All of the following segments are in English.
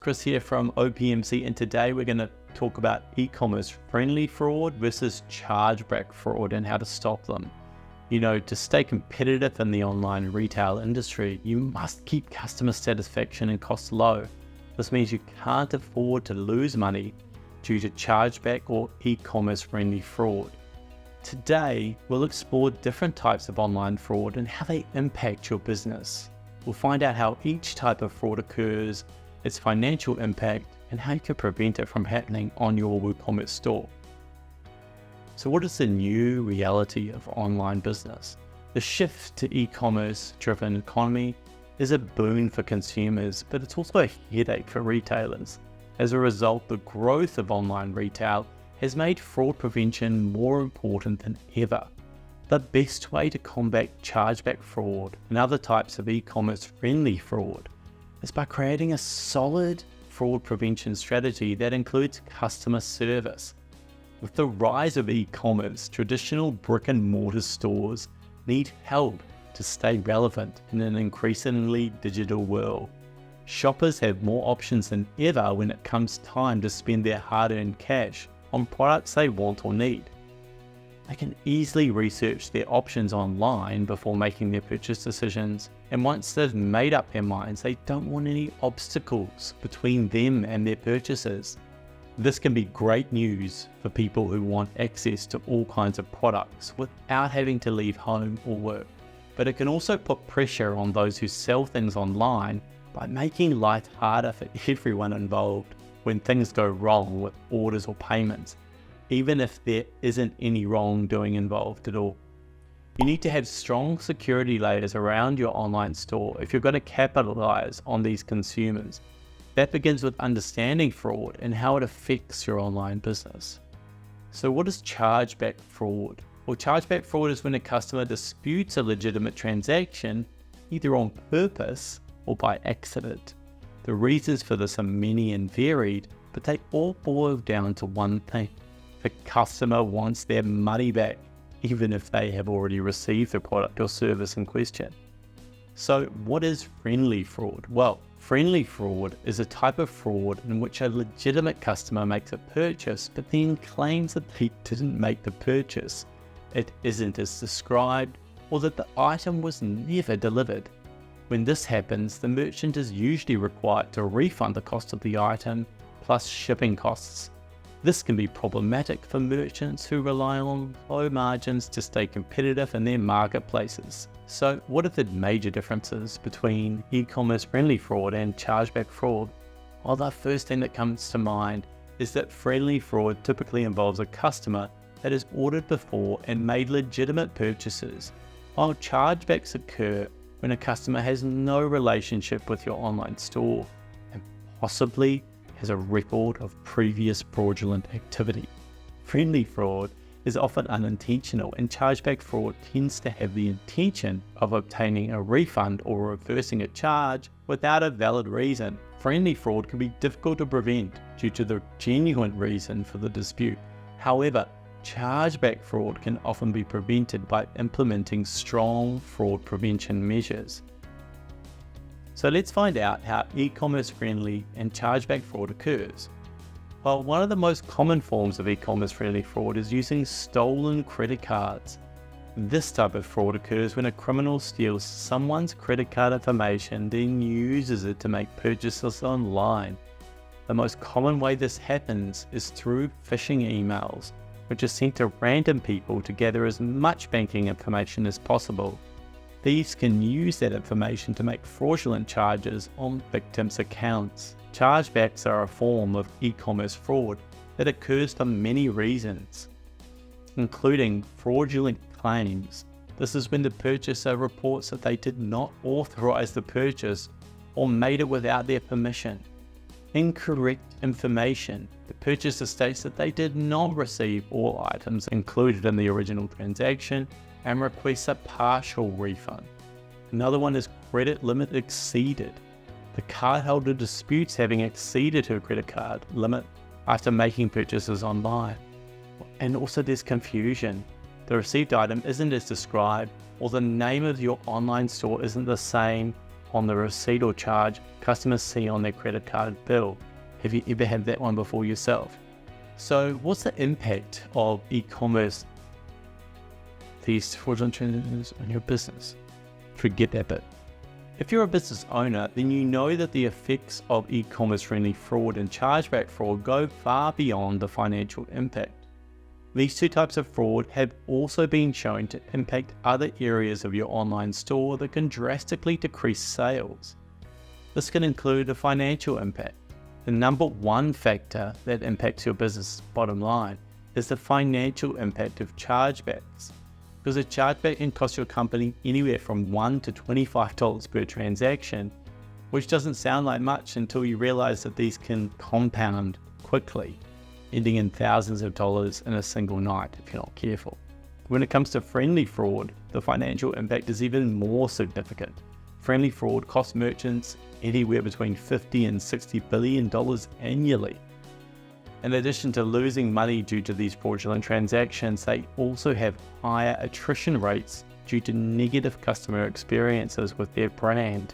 Chris here from OPMC, and today we're going to talk about e-commerce friendly fraud versus chargeback fraud and how to stop them. To stay competitive in the online retail industry, you must keep customer satisfaction and costs low. This means you can't afford to lose money due to chargeback or e-commerce friendly fraud. Today, we'll explore different types of online fraud and how they impact your business. We'll find out how each type of fraud occurs, its financial impact, and how you can prevent it from happening on your WooCommerce store. So what is the new reality of online business? The shift to e-commerce driven economy is a boon for consumers, but it's also a headache for retailers. As a result, the growth of online retail has made fraud prevention more important than ever. The best way to combat chargeback fraud and other types of e-commerce friendly fraud is by creating a solid fraud prevention strategy that includes customer service. With the rise of e-commerce, traditional brick and mortar stores need help to stay relevant in an increasingly digital world. Shoppers have more options than ever when it comes time to spend their hard-earned cash on products they want or need. They can easily research their options online before making their purchase decisions, and once they've made up their minds, they don't want any obstacles between them and their purchases. This can be great news for people who want access to all kinds of products without having to leave home or work. But it can also put pressure on those who sell things online by making life harder for everyone involved when things go wrong with orders or payments, even if there isn't any wrongdoing involved at all. You need to have strong security layers around your online store if you're going to capitalize on these consumers. That begins with understanding fraud and how it affects your online business. So what is chargeback fraud? Well, chargeback fraud is when a customer disputes a legitimate transaction, either on purpose or by accident. The reasons for this are many and varied, but they all boil down to one thing. The customer wants their money back, even if they have already received the product or service in question. So what is friendly fraud? Well, friendly fraud is a type of fraud in which a legitimate customer makes a purchase but then claims that they didn't make the purchase, it isn't as described, or that the item was never delivered. When this happens, the merchant is usually required to refund the cost of the item plus shipping costs. This can be problematic for merchants who rely on low margins to stay competitive in their marketplaces. So what are the major differences between e-commerce friendly fraud and chargeback fraud? Well, the first thing that comes to mind is that friendly fraud typically involves a customer that has ordered before and made legitimate purchases, while chargebacks occur when a customer has no relationship with your online store and possibly has a record of previous fraudulent activity. Friendly fraud is often unintentional, and chargeback fraud tends to have the intention of obtaining a refund or reversing a charge without a valid reason. Friendly fraud can be difficult to prevent due to the genuine reason for the dispute. However, chargeback fraud can often be prevented by implementing strong fraud prevention measures. So let's find out how e-commerce friendly and chargeback fraud occurs. Well, one of the most common forms of e-commerce friendly fraud is using stolen credit cards. This type of fraud occurs when a criminal steals someone's credit card information, then uses it to make purchases online. The most common way this happens is through phishing emails, which are sent to random people to gather as much banking information as possible. Thieves can use that information to make fraudulent charges on victims' accounts. Chargebacks are a form of e-commerce fraud that occurs for many reasons, including fraudulent claims. This is when the purchaser reports that they did not authorize the purchase or made it without their permission. Incorrect information. The purchaser states that they did not receive all items included in the original transaction and requests a partial refund. Another one is credit limit exceeded. The cardholder disputes having exceeded her credit card limit after making purchases online. And also there's confusion. The received item isn't as described, or the name of your online store isn't the same on the receipt or charge customers see on their credit card bill. Have you ever had that one before yourself? So what's the impact of e-commerce, these fraudulent transactions on your business? Forget that bit. If you're a business owner, then you know that the effects of e-commerce friendly fraud and chargeback fraud go far beyond the financial impact. These two types of fraud have also been shown to impact other areas of your online store that can drastically decrease sales. This can include a financial impact. The number one factor that impacts your business bottom line is the financial impact of chargebacks. Because a chargeback can cost your company anywhere from $1 to $25 per transaction, which doesn't sound like much until you realize that these can compound quickly, ending in thousands of dollars in a single night if you're not careful. When it comes to friendly fraud, the financial impact is even more significant. Friendly fraud costs merchants anywhere between $50 and $60 billion annually. In addition to losing money due to these fraudulent transactions, they also have higher attrition rates due to negative customer experiences with their brand.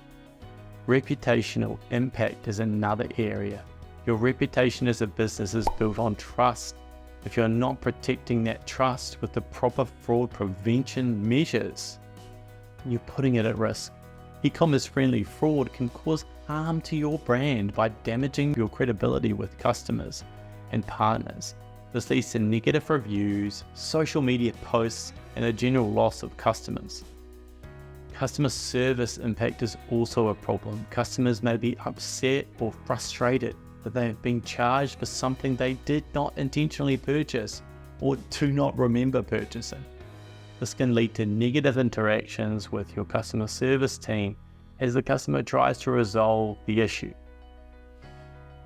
Reputational impact is another area. Your reputation as a business is built on trust. If you're not protecting that trust with the proper fraud prevention measures, you're putting it at risk. E-commerce friendly fraud can cause harm to your brand by damaging your credibility with customers and partners. This leads to negative reviews, social media posts, and a general loss of customers. Customer service impact is also a problem. Customers may be upset or frustrated that they have been charged for something they did not intentionally purchase or do not remember purchasing. This can lead to negative interactions with your customer service team as the customer tries to resolve the issue.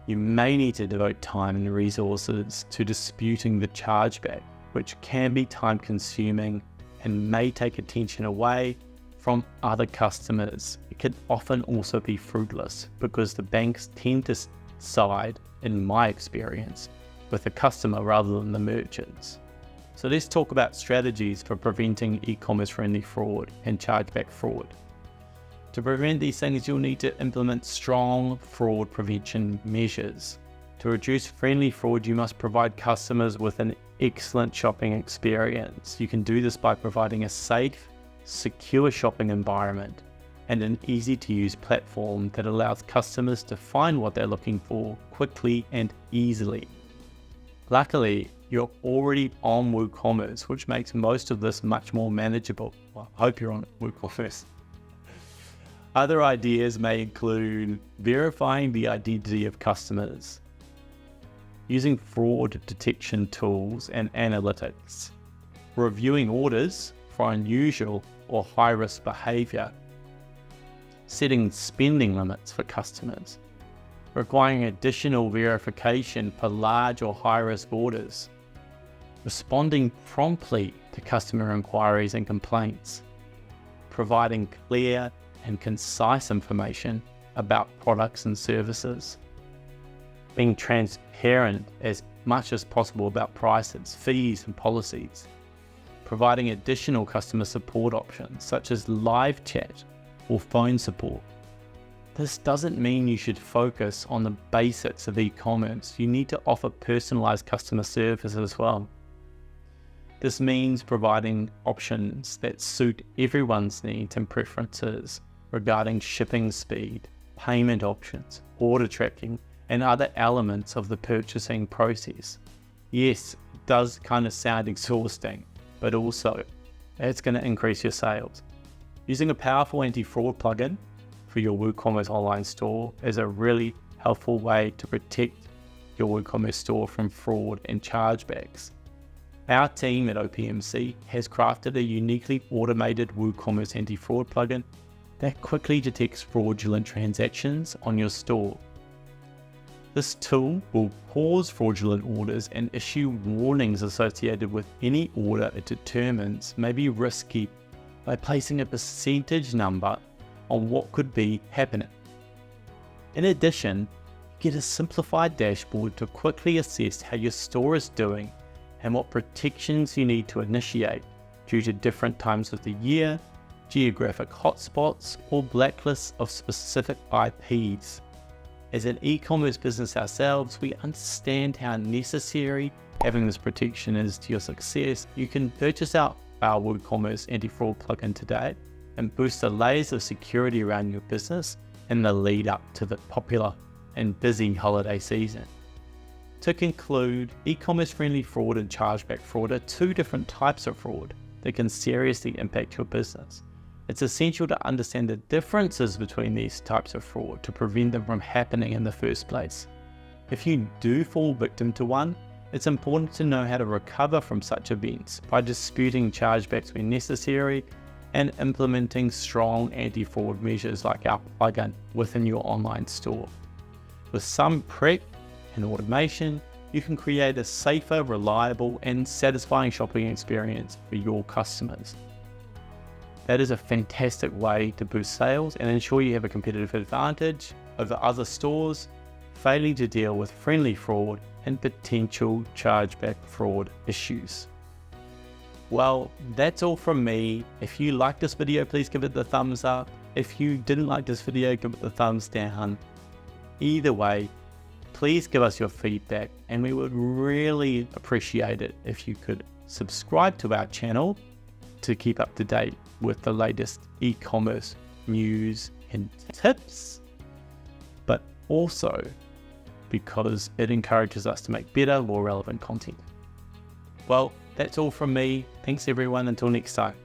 You may need to devote time and resources to disputing the chargeback, which can be time-consuming and may take attention away from other customers. It can often also be fruitless because the banks tend to side, in my experience, with the customer rather than the merchants. So let's talk about strategies for preventing e-commerce friendly fraud and chargeback fraud. To prevent these things, you'll need to implement strong fraud prevention measures. To reduce friendly fraud, you must provide customers with an excellent shopping experience. You can do this by providing a safe, secure shopping environment and an easy-to-use platform that allows customers to find what they're looking for quickly and easily. Luckily, you're already on WooCommerce, which makes most of this much more manageable. Well, I hope you're on WooCommerce. Other ideas may include verifying the identity of customers, using fraud detection tools and analytics, reviewing orders for unusual or high-risk behavior, setting spending limits for customers, requiring additional verification for large or high-risk orders, responding promptly to customer inquiries and complaints, providing clear and concise information about products and services, being transparent as much as possible about prices, fees, and policies, providing additional customer support options such as live chat or phone support. This doesn't mean you should focus on the basics of e-commerce. You need to offer personalized customer service as well. This means providing options that suit everyone's needs and preferences regarding shipping speed, payment options, order tracking, and other elements of the purchasing process. Yes, it does kind of sound exhausting, but also it's going to increase your sales. Using a powerful anti-fraud plugin for your WooCommerce online store is a really helpful way to protect your WooCommerce store from fraud and chargebacks. Our team at OPMC has crafted a uniquely automated WooCommerce anti-fraud plugin that quickly detects fraudulent transactions on your store. This tool will pause fraudulent orders and issue warnings associated with any order it determines may be risky by placing a percentage number on what could be happening. In addition, get a simplified dashboard to quickly assess how your store is doing and what protections you need to initiate due to different times of the year geographic hotspots, or blacklists of specific IPs. As an e-commerce business ourselves, we understand how necessary having this protection is to your success. You can purchase our WooCommerce anti-fraud plugin today and boost the layers of security around your business in the lead up to the popular and busy holiday season. To conclude, e-commerce friendly fraud and chargeback fraud are two different types of fraud that can seriously impact your business. It's essential to understand the differences between these types of fraud to prevent them from happening in the first place. If you do fall victim to one, it's important to know how to recover from such events by disputing chargebacks when necessary and implementing strong anti-fraud measures like our plugin within your online store. With some prep and automation, you can create a safer, reliable, and satisfying shopping experience for your customers. That is a fantastic way to boost sales and ensure you have a competitive advantage over other stores failing to deal with friendly fraud and potential chargeback fraud issues. Well, that's all from me. If you liked this video, please give it the thumbs up. If you didn't like this video, give it the thumbs down. Either way, please give us your feedback, and we would really appreciate it if you could subscribe to our channel to keep up to date with the latest e-commerce news and tips, but also because it encourages us to make better, more relevant content. Well, that's all from me. Thanks everyone. Until next time.